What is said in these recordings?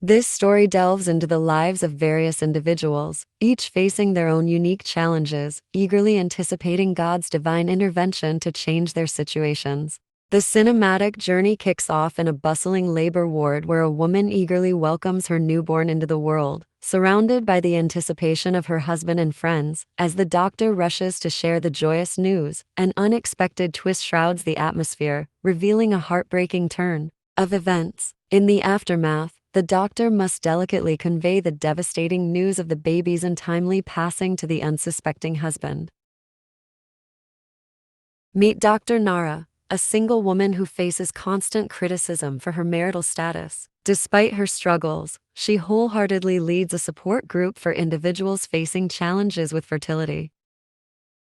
This story delves into the lives of various individuals, each facing their own unique challenges, eagerly anticipating God's divine intervention to change their situations. The cinematic journey kicks off in a bustling labor ward where a woman eagerly welcomes her newborn into the world, surrounded by the anticipation of her husband and friends. As the doctor rushes to share the joyous news, an unexpected twist shrouds the atmosphere, revealing a heartbreaking turn of events. In the aftermath, the doctor must delicately convey the devastating news of the baby's untimely passing to the unsuspecting husband. Meet Dr. Nara, a single woman who faces constant criticism for her marital status. Despite her struggles, she wholeheartedly leads a support group for individuals facing challenges with fertility.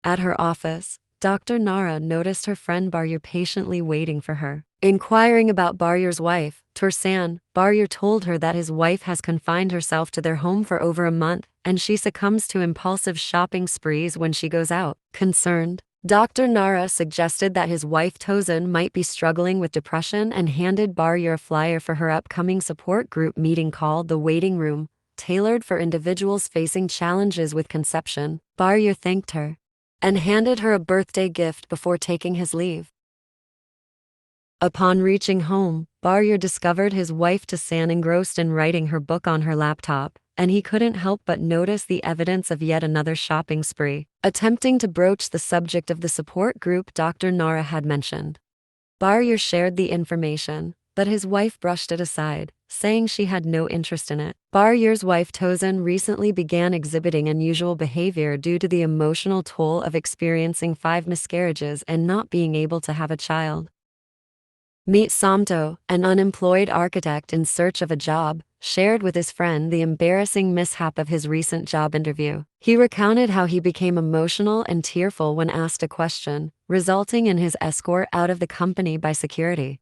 At her office, Dr. Nara noticed her friend Bayo patiently waiting for her. Inquiring about Baryo's wife, Tursan, Bayo told her that his wife has confined herself to their home for over a month, and she succumbs to impulsive shopping sprees when she goes out. Concerned, Dr. Nara suggested that his wife Tozan might be struggling with depression and handed Bayo a flyer for her upcoming support group meeting called The Waiting Room, tailored for individuals facing challenges with conception. Bayo thanked her and handed her a birthday gift before taking his leave. Upon reaching home, Bayo discovered his wife Tassan engrossed in writing her book on her laptop, and he couldn't help but notice the evidence of yet another shopping spree. Attempting to broach the subject of the support group Dr. Nara had mentioned, Bayo shared the information, but his wife brushed it aside, saying she had no interest in it. Bayo's wife Tozan recently began exhibiting unusual behavior due to the emotional toll of experiencing 5 miscarriages and not being able to have a child. Meet Somto, an unemployed architect in search of a job, shared with his friend the embarrassing mishap of his recent job interview. He recounted how he became emotional and tearful when asked a question, resulting in his escort out of the company by security.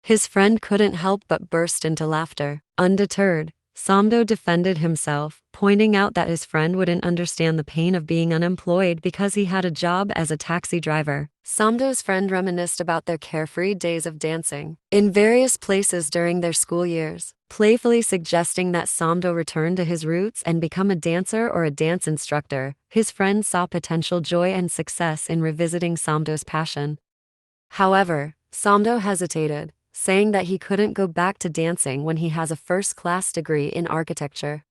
His friend couldn't help but burst into laughter. Undeterred, Somto defended himself, pointing out that his friend wouldn't understand the pain of being unemployed because he had a job as a taxi driver. Somto's friend reminisced about their carefree days of dancing in various places during their school years, playfully suggesting that Somto return to his roots and become a dancer or a dance instructor. His friend saw potential joy and success in revisiting Somto's passion. However, Somto hesitated, saying that he couldn't go back to dancing when he has a first-class degree in architecture.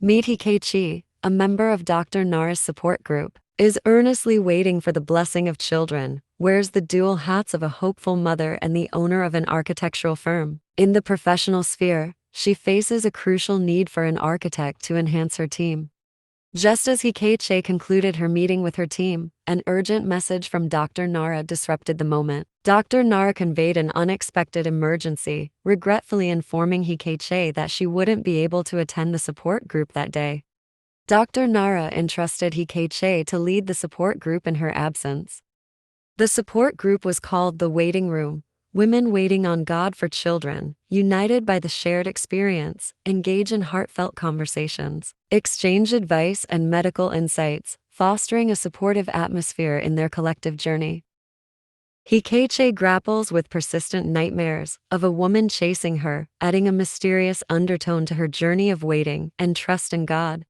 Meet Hikachi, a member of Dr. Nara's support group, is earnestly waiting for the blessing of children, wears the dual hats of a hopeful mother and the owner of an architectural firm. In the professional sphere, she faces a crucial need for an architect to enhance her team. Just as Hikachi concluded her meeting with her team, an urgent message from Dr. Nara disrupted the moment. Dr. Nara conveyed an unexpected emergency, regretfully informing Hikachi that she wouldn't be able to attend the support group that day. Dr. Nara entrusted Hikachi to lead the support group in her absence. The support group was called The Waiting Room. Women waiting on God for children, united by the shared experience, engage in heartfelt conversations, exchange advice and medical insights, fostering a supportive atmosphere in their collective journey. Hikachi grapples with persistent nightmares of a woman chasing her, adding a mysterious undertone to her journey of waiting and trust in God.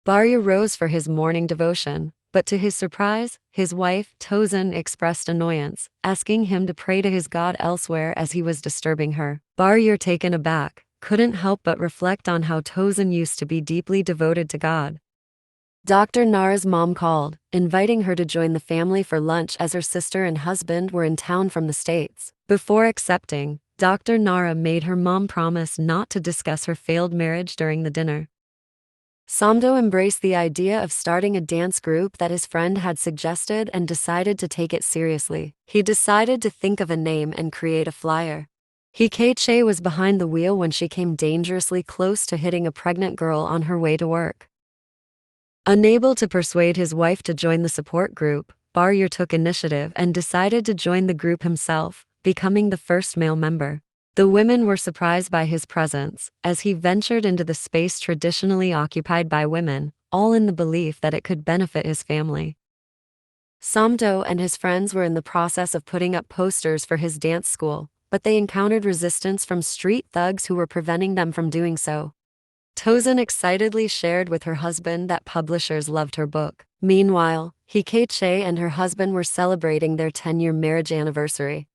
Bayo rose for his morning devotion, but to his surprise, his wife, Tozan, expressed annoyance, asking him to pray to his God elsewhere as he was disturbing her. Bayo, taken aback, couldn't help but reflect on how Tozan used to be deeply devoted to God. Dr. Nara's mom called, inviting her to join the family for lunch as her sister and husband were in town from the States. Before accepting, Dr. Nara made her mom promise not to discuss her failed marriage during the dinner. Somto embraced the idea of starting a dance group that his friend had suggested and decided to take it seriously. He decided to think of a name and create a flyer. Hikachi was behind the wheel when she came dangerously close to hitting a pregnant girl on her way to work. Unable to persuade his wife to join the support group, Bayo took initiative and decided to join the group himself, becoming the first male member. The women were surprised by his presence, as he ventured into the space traditionally occupied by women, all in the belief that it could benefit his family. Somto and his friends were in the process of putting up posters for his dance school, but they encountered resistance from street thugs who were preventing them from doing so. Tosin excitedly shared with her husband that publishers loved her book. Meanwhile, Hikache and her husband were celebrating their 10-year marriage anniversary.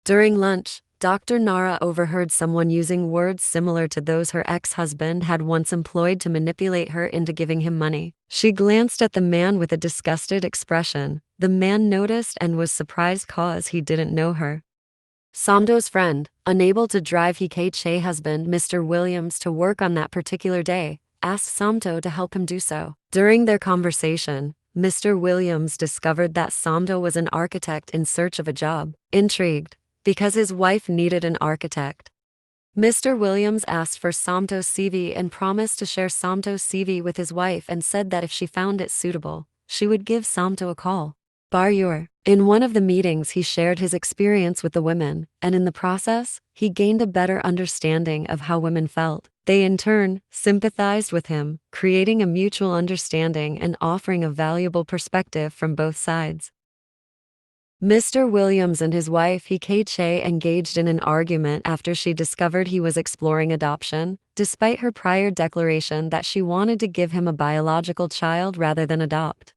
During lunch, Dr. Nara overheard someone using words similar to those her ex-husband had once employed to manipulate her into giving him money. She glanced at the man with a disgusted expression. The man noticed and was surprised cause he didn't know her. Somto's friend, unable to drive Hikache's husband, Mr. Williams, to work on that particular day, asked Somto to help him do so. During their conversation, Mr. Williams discovered that Somto was an architect in search of a job. Intrigued, because his wife needed an architect, Mr. Williams asked for Somto's CV and promised to share Somto's CV with his wife and said that if she found it suitable, she would give Somto a call. Bayo. In one of the meetings, he shared his experience with the women, and in the process, he gained a better understanding of how women felt. They in turn sympathized with him, creating a mutual understanding and offering a valuable perspective from both sides. Mr. Williams and his wife Hikache engaged in an argument after she discovered he was exploring adoption, despite her prior declaration that she wanted to give him a biological child rather than adopt.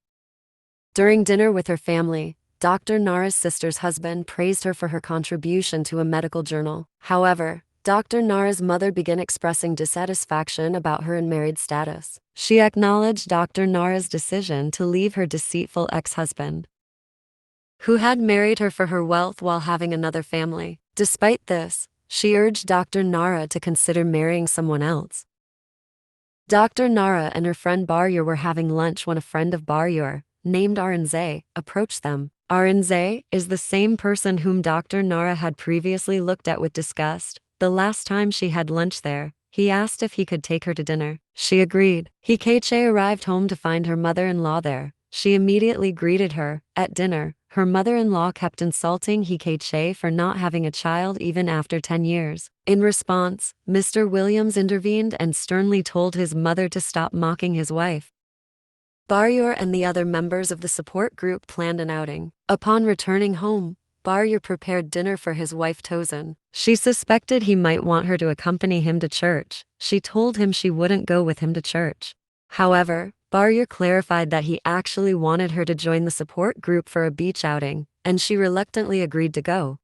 During dinner with her family, Dr. Nara's sister's husband praised her for her contribution to a medical journal. However, Dr. Nara's mother began expressing dissatisfaction about her unmarried status. She acknowledged Dr. Nara's decision to leave her deceitful ex-husband, who had married her for her wealth while having another family. Despite this, she urged Dr. Nara to consider marrying someone else. Dr. Nara and her friend Bayo were having lunch when a friend of Bayo, named Arinze, approached them. Arinze is the same person whom Dr. Nara had previously looked at with disgust. The last time she had lunch there, he asked if he could take her to dinner. She agreed. Hikache arrived home to find her mother-in-law there. She immediately greeted her. At dinner, her mother-in-law kept insulting Hikache for not having a child even after 10 years. In response, Mr. Williams intervened and sternly told his mother to stop mocking his wife. Bayo and the other members of the support group planned an outing. Upon returning home, Bayo prepared dinner for his wife Tosin. She suspected he might want her to accompany him to church. She told him she wouldn't go with him to church. However, Bayo clarified that he actually wanted her to join the support group for a beach outing, and she reluctantly agreed to go.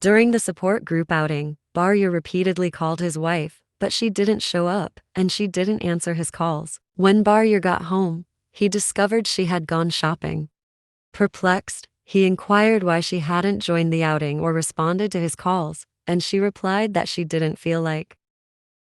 During the support group outing, Bayo repeatedly called his wife, but she didn't show up, and she didn't answer his calls. When Bayo got home, he discovered she had gone shopping. Perplexed, he inquired why she hadn't joined the outing or responded to his calls, and she replied that she didn't feel like.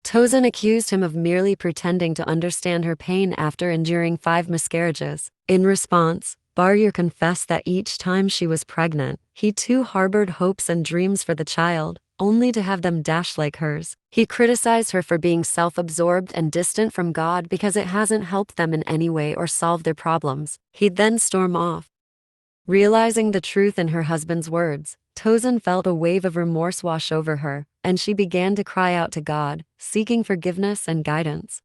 Tosin accused him of merely pretending to understand her pain after enduring 5 miscarriages. In response, Bayo confessed that each time she was pregnant, he too harbored hopes and dreams for the child, only to have them dashed like hers. He criticized her for being self-absorbed and distant from God because it hasn't helped them in any way or solved their problems. He'd then storm off. Realizing the truth in her husband's words, Tosin felt a wave of remorse wash over her, and she began to cry out to God, seeking forgiveness and guidance.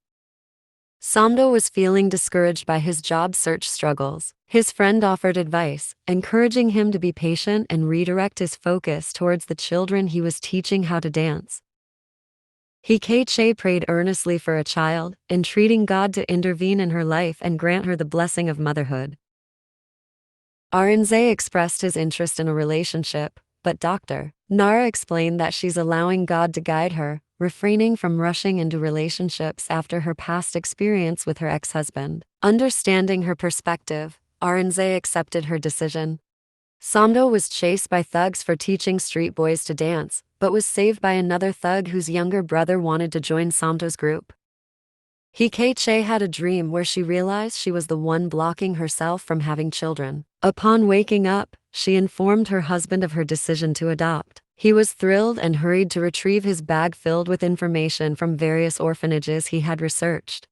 Somto was feeling discouraged by his job search struggles. His friend offered advice, encouraging him to be patient and redirect his focus towards the children he was teaching how to dance. Hikache prayed earnestly for a child, entreating God to intervene in her life and grant her the blessing of motherhood. Arinze expressed his interest in a relationship, but Dr. Nara explained that she's allowing God to guide her, refraining from rushing into relationships after her past experience with her ex-husband. Understanding her perspective, Arinze accepted her decision. Somto was chased by thugs for teaching street boys to dance, but was saved by another thug whose younger brother wanted to join Somto's group. Hikache had a dream where she realized she was the one blocking herself from having children. Upon waking up, she informed her husband of her decision to adopt. He was thrilled and hurried to retrieve his bag filled with information from various orphanages he had researched.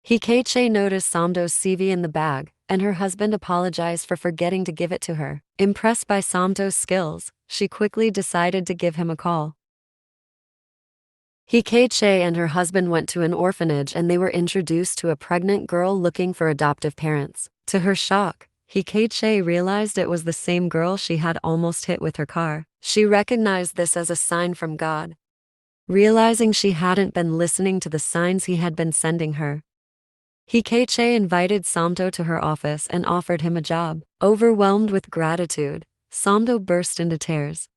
Hikache noticed Somto's CV in the bag, and her husband apologized for forgetting to give it to her. Impressed by Somto's skills, she quickly decided to give him a call. Hikache and her husband went to an orphanage and they were introduced to a pregnant girl looking for adoptive parents. To her shock, Hikache realized it was the same girl she had almost hit with her car. She recognized this as a sign from God. Realizing she hadn't been listening to the signs he had been sending her, Hikache invited Somto to her office and offered him a job. Overwhelmed with gratitude, Somto burst into tears.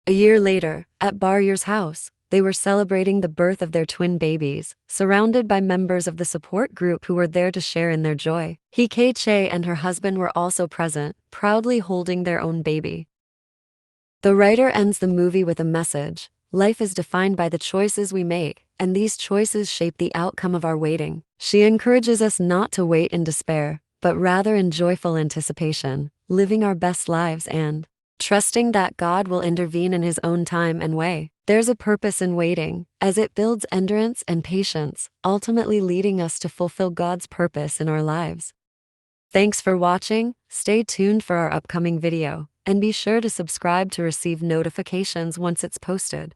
A year later, at Bayo's house, they were celebrating the birth of their twin babies, surrounded by members of the support group who were there to share in their joy. Hikache and her husband were also present, proudly holding their own baby. The writer ends the movie with a message. Life is defined by the choices we make, and these choices shape the outcome of our waiting. She encourages us not to wait in despair, but rather in joyful anticipation, living our best lives and trusting that God will intervene in His own time and way. There's a purpose in waiting, as it builds endurance and patience, ultimately leading us to fulfill God's purpose in our lives. Thanks for watching. Stay tuned for our upcoming video, and be sure to subscribe to receive notifications once it's posted.